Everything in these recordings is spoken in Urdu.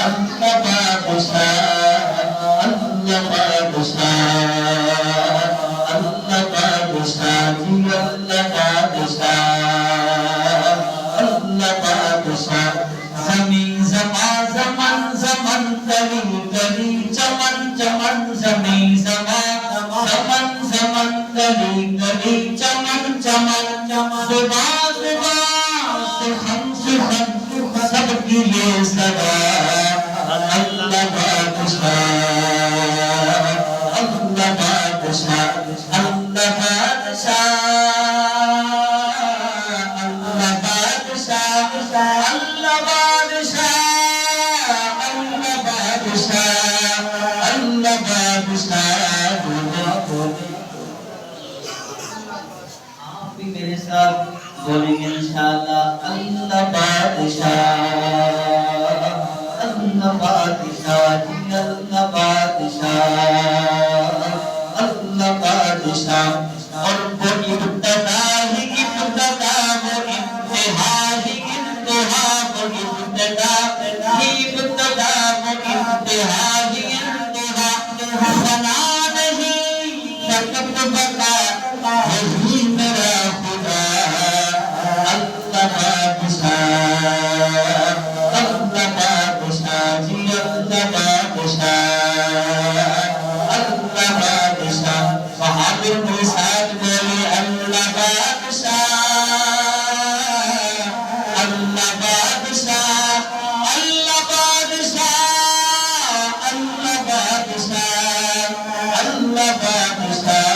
اللہ بادشاہ اللہ بادشاہ اللہ بادشاہ جی اللہ بادشاہ اللہ بادشاہ زمین زمان زمن زمن کلی کلی چمن چمن زمین زمان زمن زمن کلی کلی چمن چمن زبان زبان سخن سخن سب کی یہ صدا اللہ بادشاہ اللہ بادشاہ اللہ بادشاہ اللہ بادشاہ اللہ بادشاہ اللہ بادشاہ اللہ بادشاہ آپ بھی میرے ساتھ بولیں گے انشاءاللہ اللہ بادشاہ اللہ بادشاہ جی اللہ بادشاہ اللہ بادشاہ اور وہ ابتدا ہی ابتدا وہ انتہا ہی انتہا وہ ابتدا ہی ابتدا وہ انتہا ہی انتہا فنا نہیں فقط بقا وہی میرا خدا اللہ بادشاہ اللہ بادشاہ جی اللہ بادشاہ اللہ بادشاہ صحابہ کے ساتھ بولے اللہ بادشاہ اللہ بادشاہ اللہ بادشاہ اللہ بادشاہ اللہ بادشاہ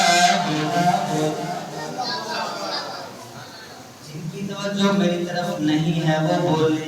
جن کی توجہ میری طرف نہیں ہے وہ بولے